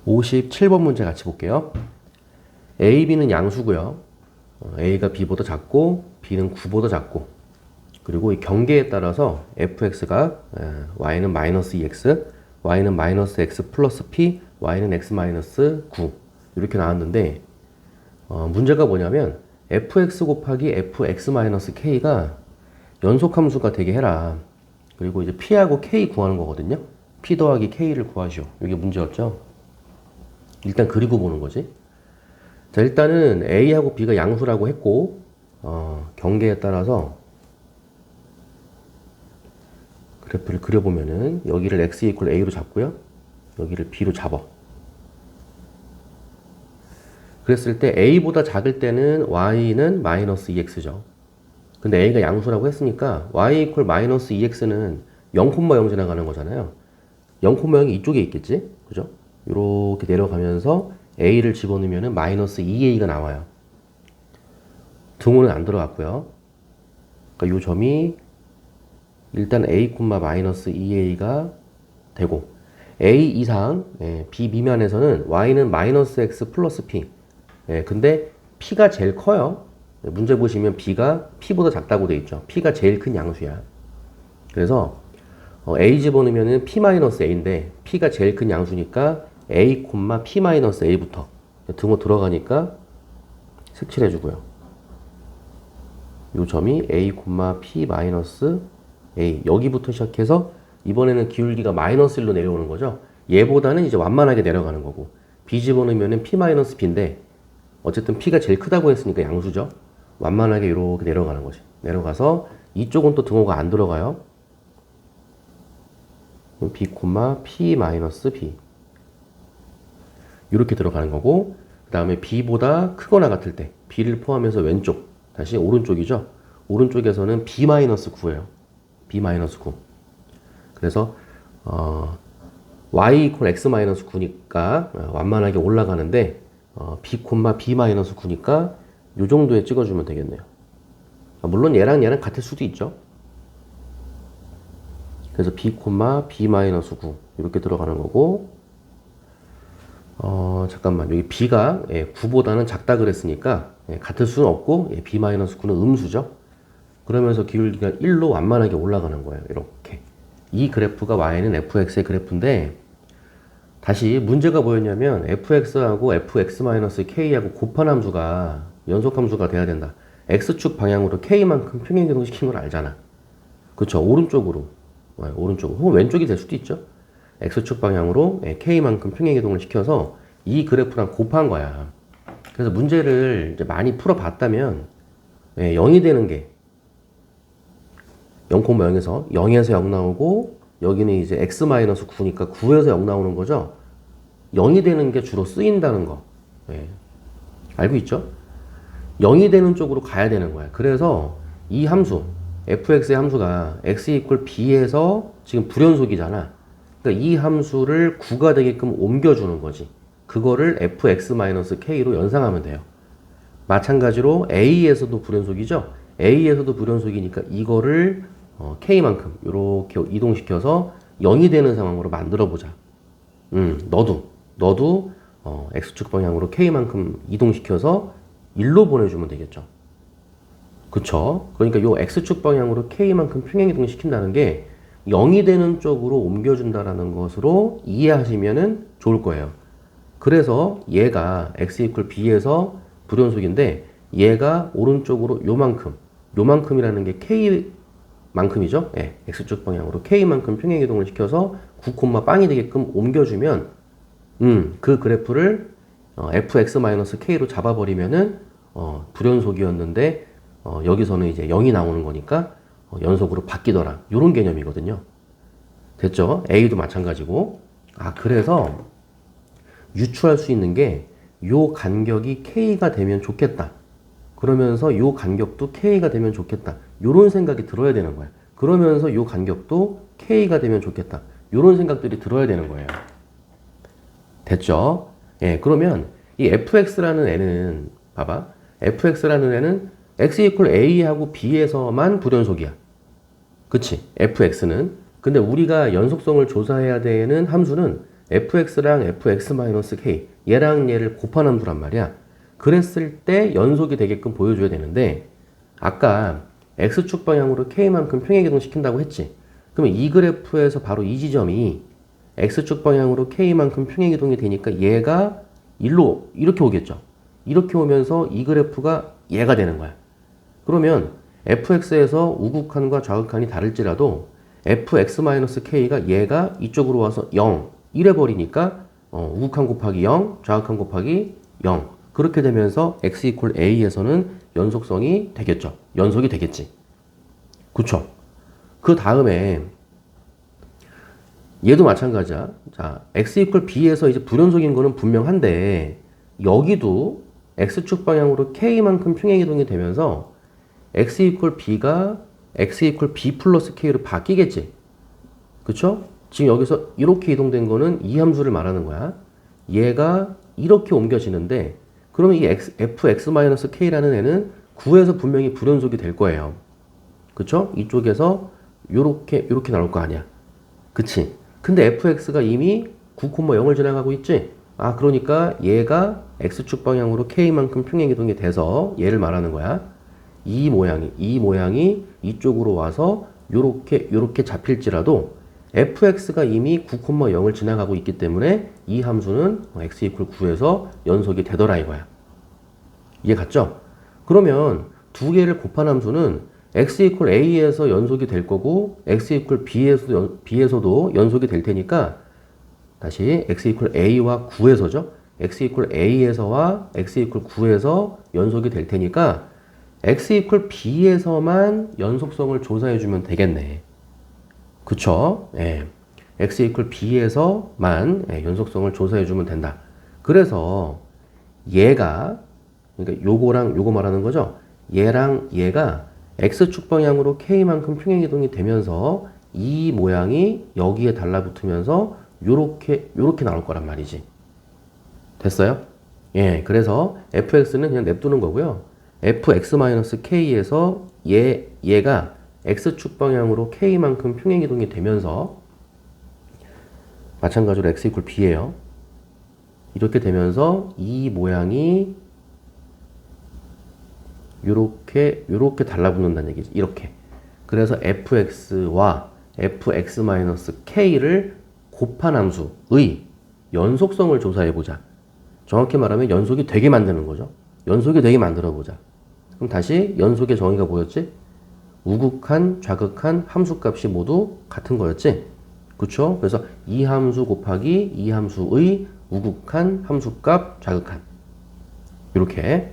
57번 문제 같이 볼게요. A, B는 양수고요. A가 B보다 작고 B는 9보다 작고, 그리고 이 경계에 따라서 fx가 y는 마이너스 2x, y는 마이너스 x 플러스 p, y는 x 마이너스 9 이렇게 나왔는데, 문제가 뭐냐면 fx 곱하기 fx 마이너스 k가 연속함수가 되게 해라. 그리고 이제 p하고 k 구하는 거거든요. p 더하기 k를 구하시오. 이게 문제였죠. 일단 그리고 보는 거지. 자, 일단은 a하고 b가 양수라고 했고, 경계에 따라서 그래프를 그려보면은 여기를 x 이퀄 a로 잡고요, 여기를 b로 잡아. 그랬을 때 a보다 작을 때는 y는 마이너스 2x죠. 근데 a가 양수라고 했으니까 y 이퀄 마이너스 2x는 0,0 지나가는 거잖아요. 0,0이 이쪽에 있겠지? 그죠? 이렇게 내려가면서 a를 집어넣으면 마이너스 2a가 나와요. 등호는 안 들어갔고요. 그러니까 이 점이 일단 a, 마이너스 2a가 되고, a 이상, b 미만에서는 y는 마이너스 x 플러스 p. 근데 p가 제일 커요. 문제 보시면 b가 p보다 작다고 돼 있죠. p가 제일 큰 양수야. 그래서 a 집어넣으면 p 마이너스 a인데 p가 제일 큰 양수니까 a, p 마이너스 a부터 등호 들어가니까 색칠해주고요. 이 점이 a, p 마이너스 a, 여기부터 시작해서 이번에는 기울기가 마이너스 1로 내려오는 거죠. 얘보다는 이제 완만하게 내려가는 거고, b 집어넣으면 p 마이너스 b인데 어쨌든 p가 제일 크다고 했으니까 양수죠. 완만하게 이렇게 내려가는 거지. 내려가서 이쪽은 또 등호가 안 들어가요. b, p 마이너스 b 이렇게 들어가는 거고, 그 다음에 b보다 크거나 같을 때 b를 포함해서 왼쪽, 다시 오른쪽이죠. 오른쪽에서는 b 마이너스 9예요. b 마이너스 9. 그래서 y 이퀄 x 마이너스 9니까 완만하게 올라가는데, b, b 마이너스 9니까 요 정도에 찍어주면 되겠네요. 물론 얘랑 같을 수도 있죠. 그래서 b, b 마이너스 9 이렇게 들어가는 거고, 잠깐만, 여기 b가 9보다는 작다 그랬으니까 같을 수는 없고, b 마이너스 9는 음수죠. 그러면서 기울기가 1로 완만하게 올라가는 거예요. 이렇게. 이 그래프가 y는 fx의 그래프인데, 다시 문제가 뭐였냐면 fx하고 fx-k하고 곱한 함수가 연속함수가 돼야 된다. x축 방향으로 k만큼 평행이동 시키는 걸 알잖아. 그쵸? 오른쪽으로. 오른쪽으로. 혹은 왼쪽이 될 수도 있죠. x축 방향으로 k만큼 평행이동을 시켜서 이 그래프랑 곱한 거야. 그래서 문제를 이제 많이 풀어봤다면 0이 되는 게 0,0에서 0에서 0 나오고, 여기는 이제 x-9니까 9에서 0 나오는 거죠. 0이 되는 게 주로 쓰인다는 거. 알고 있죠? 0이 되는 쪽으로 가야 되는 거야. 그래서 이 함수, fx의 함수가 x 이퀄 b에서 지금 불연속이잖아. 그러니까 이 함수를 9가 되게끔 옮겨주는 거지. 그거를 fx-k로 연상하면 돼요. 마찬가지로 a에서도 불연속이죠. a에서도 불연속이니까 이거를 k만큼 이렇게 이동시켜서 0이 되는 상황으로 만들어 보자. 너도 x축 방향으로 k만큼 이동시켜서 1로 보내주면 되겠죠. 그쵸? 그러니까 요 x축 방향으로 k만큼 평행 이동을 시킨다는 게 0이 되는 쪽으로 옮겨준다라는 것으로 이해하시면은 좋을 거예요. 그래서 얘가 x 이퀄 b에서 불연속인데, 얘가 오른쪽으로 요만큼이라는 게 k만큼이죠. x축 방향으로 k만큼 평행 이동을 시켜서 9, 빵이 되게끔 옮겨주면, 그 그래프를 fx-k로 잡아버리면은 불연속이었는데 여기서는 이제 0이 나오는 거니까 연속으로 바뀌더라. 이런 개념이거든요. 됐죠? a도 마찬가지고. 그래서 유추할 수 있는 게 요 간격이 k가 되면 좋겠다. 그러면서 요 간격도 k가 되면 좋겠다. 요런 생각이 들어야 되는 거야. 그러면서 요 간격도 k가 되면 좋겠다. 요런 생각들이 들어야 되는 거예요. 됐죠? 그러면 이 fx라는 애는, 봐봐. fx라는 애는 x 이퀄 a하고 b에서만 불연속이야. 그치? fx는. 근데 우리가 연속성을 조사해야 되는 함수는 fx랑 fx-k 얘랑 얘를 곱한 함수란 말이야. 그랬을 때 연속이 되게끔 보여줘야 되는데 아까 x축 방향으로 k만큼 평행이동 시킨다고 했지. 그러면 이 그래프에서 바로 이 지점이 x축 방향으로 k만큼 평행이동이 되니까 얘가 일로 이렇게 오겠죠. 이렇게 오면서 이 그래프가 얘가 되는 거야. 그러면 fx에서 우극한과 좌극한이 다를지라도 fx-k가 얘가 이쪽으로 와서 0 이래 버리니까 우극한 곱하기 0, 좌극한 곱하기 0 그렇게 되면서 x = a에서는 연속성이 되겠죠. 연속이 되겠지. 그쵸? 그 다음에 얘도 마찬가지야. 자, x = b에서 이제 불연속인 거는 분명한데 여기도 x축 방향으로 k만큼 평행이동이 되면서 x = b가 x = b 플러스 k로 바뀌겠지. 그쵸? 지금 여기서 이렇게 이동된 거는 이 함수를 말하는 거야. 얘가 이렇게 옮겨지는데 그러면 이 fx-k라는 애는 9에서 분명히 불연속이 될 거예요. 그쵸? 이쪽에서 요렇게 나올 거 아니야. 그치? 근데 fx가 이미 9,0을 지나가고 있지? 아, 그러니까 얘가 x축 방향으로 k만큼 평행이동이 돼서 얘를 말하는 거야. 이 모양이 이쪽으로 와서 요렇게 잡힐지라도 fx가 이미 9,0을 지나가고 있기 때문에 이 함수는 x = 9에서 연속이 되더라 이거야. 이해 갔죠? 그러면 두 개를 곱한 함수는 x = a에서 연속이 될 거고 x = b에서도 연속이 될 테니까 다시 x = a와 9에서죠. x = a에서와 x = 9에서 연속이 될 테니까 x = b에서만 연속성을 조사해 주면 되겠네. 그쵸? 예. x = b에서만 연속성을 조사해 주면 된다. 그래서 얘가 그러니까 요거랑 요거 말하는 거죠. 얘랑 얘가 x축 방향으로 k만큼 평행이동이 되면서 이 모양이 여기에 달라붙으면서 요렇게 나올 거란 말이지. 됐어요? 예, 그래서 fx는 그냥 냅두는 거고요. fx-k에서 얘가 x축 방향으로 k만큼 평행이동이 되면서 마찬가지로 x = b예요. 이렇게 되면서 이 모양이 요렇게 달라붙는다는 얘기지. 이렇게. 그래서 fx와 fx-k를 곱한 함수의 연속성을 조사해 보자. 정확히 말하면 연속이 되게 만드는 거죠. 연속이 되게 만들어 보자. 그럼 다시 연속의 정의가 뭐였지? 우극한, 좌극한 함수값이 모두 같은 거였지? 그쵸? 그래서 이 함수 곱하기 이 함수의 우극한 함수값 좌극한. 이렇게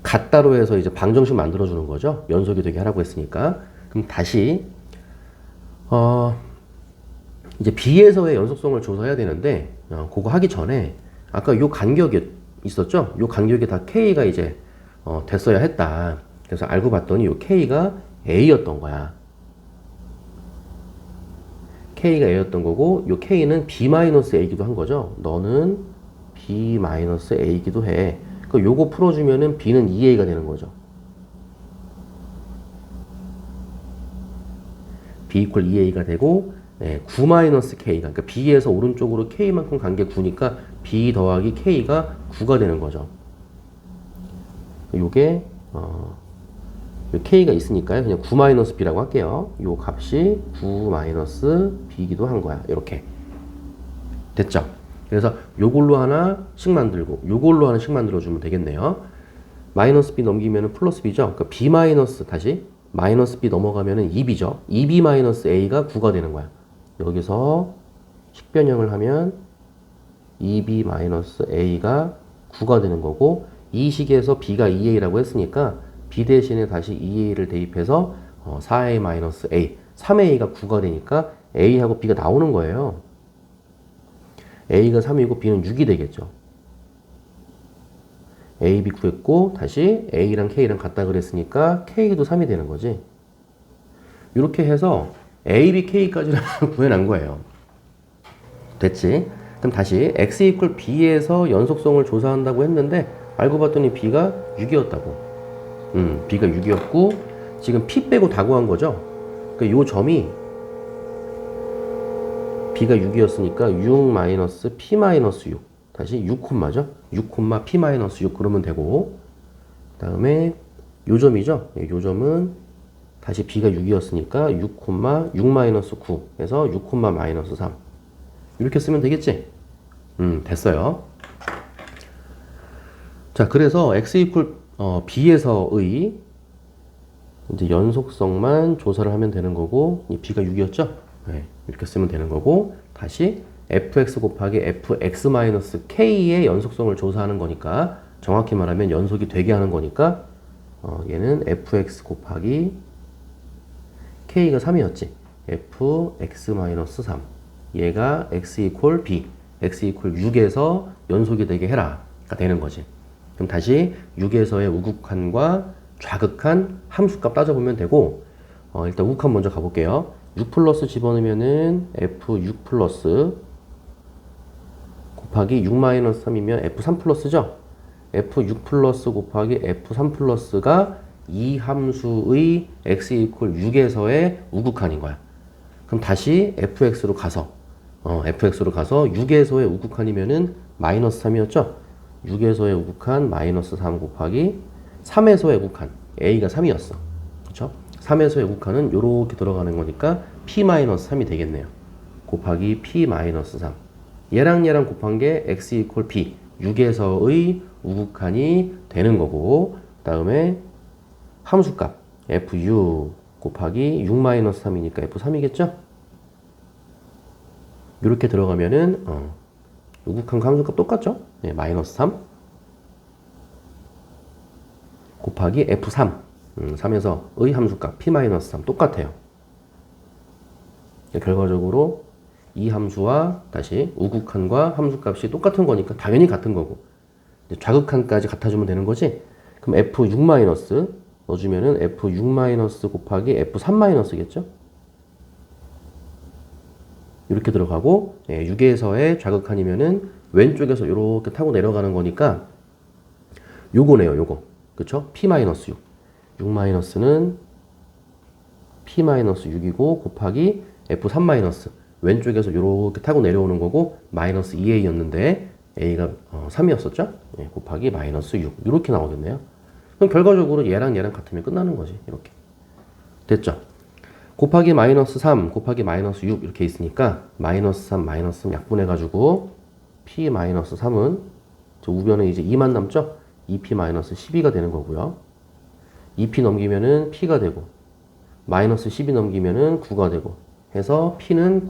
같다로 해서 이제 방정식 만들어주는 거죠. 연속이 되게 하라고 했으니까. 그럼 다시 이제 B에서의 연속성을 조사해야 되는데 그거 하기 전에 아까 요 간격이 있었죠? 요 간격이 다 K가 이제 됐어야 했다. 그래서 알고 봤더니 요 K가 A였던 거야. K가 A였던 거고 요 K는 B-A이기도 한 거죠. 너는 B-A이기도 해. 요거 풀어주면은 B는 2A가 되는 거죠. B = 2A가 되고 9-K가 그러니까 B에서 오른쪽으로 K만큼 간 게 9니까 B 더하기 K가 9가 되는 거죠. 요게 K가 있으니까요. 그냥 9-B라고 할게요. 요 값이 9-B이기도 한 거야. 이렇게 됐죠? 그래서 요걸로 하나씩 만들고 요걸로 하나씩 만들어주면 되겠네요. 마이너스 B 넘기면 플러스 B죠. 그러니까 B 마이너스 다시 마이너스 B 넘어가면 2B죠. 2B-A가 9가 되는 거야. 여기서 식변형을 하면 2B-A가 9가 되는 거고 이 식에서 B가 2A라고 했으니까 B 대신에 다시 2A를 대입해서 4A-A 3A가 9가 되니까 A하고 B가 나오는 거예요. A가 3이고 B는 6이 되겠죠. A, B 구했고 다시 A랑 K랑 같다 그랬으니까 K도 3이 되는 거지. 이렇게 해서 A, B, K까지를 구해낸 거예요. 됐지? 그럼 다시 X = B에서 연속성을 조사한다고 했는데 알고 봤더니 B가 6이었다고. B가 6이었고 지금 P 빼고 다 구한 거죠. 그러니까 요 점이 b가 6이었으니까 6 마이너스 p 마이너스 6. 다시 6 콤마죠. 6 콤마 p 마이너스 6 그러면 되고, 그 다음에 요점이죠. 요점은 다시 b가 6이었으니까 6 콤마 6 마이너스 9 해서 6 콤마 마이너스 3. 이렇게 쓰면 되겠지? 됐어요. 자, 그래서 x 이퀄 b에서의 이제 연속성만 조사를 하면 되는 거고, 이 b가 6이었죠? 네, 이렇게 쓰면 되는 거고, 다시 fx 곱하기 fx-k의 연속성을 조사하는 거니까, 정확히 말하면 연속이 되게 하는 거니까, 얘는 fx 곱하기 k가 3이었지. fx-3. 얘가 x 이퀄 b, x 이퀄 6에서 연속이 되게 해라가 되는 거지. 그럼 다시 6에서의 우극한과 좌극한 함수값 따져보면 되고, 일단 우극한 먼저 가볼게요. 6 플러스 집어넣으면은 f6 플러스 곱하기 6 마이너스 3이면 f3 플러스죠? f6 플러스 곱하기 f3 플러스가 이 함수의 x 이퀄 6에서의 우극한인 거야. 그럼 다시 fx로 가서 6에서의 우극한이면은 마이너스 3이었죠? 6에서의 우극한 마이너스 3 곱하기 3에서의 우극한 a가 3이었어. 그쵸? 3에서의 우극한은 요렇게 들어가는 거니까 p-3이 되겠네요. 곱하기 p-3. 얘랑 곱한 게 x 이퀄 b, 6에서의 우극한이 되는 거고, 그 다음에 함수값 f6 곱하기 6-3이니까 f3이겠죠? 이렇게 들어가면은 우극한과 함수값 똑같죠? 네, 마이너스 3 곱하기 f3 3에서의 함수값 p-3 똑같아요. 결과적으로 이 함수와 다시 우극한과 함수값이 똑같은 거니까 당연히 같은 거고, 좌극한까지 같아주면 되는 거지. 그럼 f6- 넣어주면은 f6- 곱하기 f3-겠죠? 이렇게 들어가고, 6에서의 좌극한이면은 왼쪽에서 이렇게 타고 내려가는 거니까 요거네요, 요거. 그쵸? p-6. 6-는 p-6이고 곱하기 f3- 왼쪽에서 이렇게 타고 내려오는 거고, 마이너스 2a였는데 a가 3이었었죠? 곱하기 마이너스 6 이렇게 나오겠네요. 그럼 결과적으로 얘랑 같으면 끝나는 거지. 이렇게 됐죠? 곱하기 마이너스 3 곱하기 마이너스 6 이렇게 있으니까 마이너스 3 마이너스 3 약분해가지고 p-3은 저 우변에 이제 2만 남죠? 2p-12가 되는 거고요. 2p 넘기면은 p가 되고, 마이너스 12 넘기면은 9가 되고 해서 p는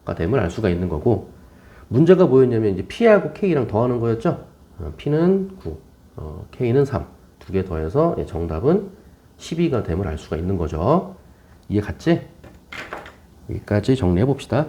9가 됨을 알 수가 있는 거고, 문제가 뭐였냐면 이제 p하고 k랑 더하는 거였죠? p는 9, k는 3. 두 개 더해서 정답은 12가 됨을 알 수가 있는 거죠. 이해 갔지? 여기까지 정리해 봅시다.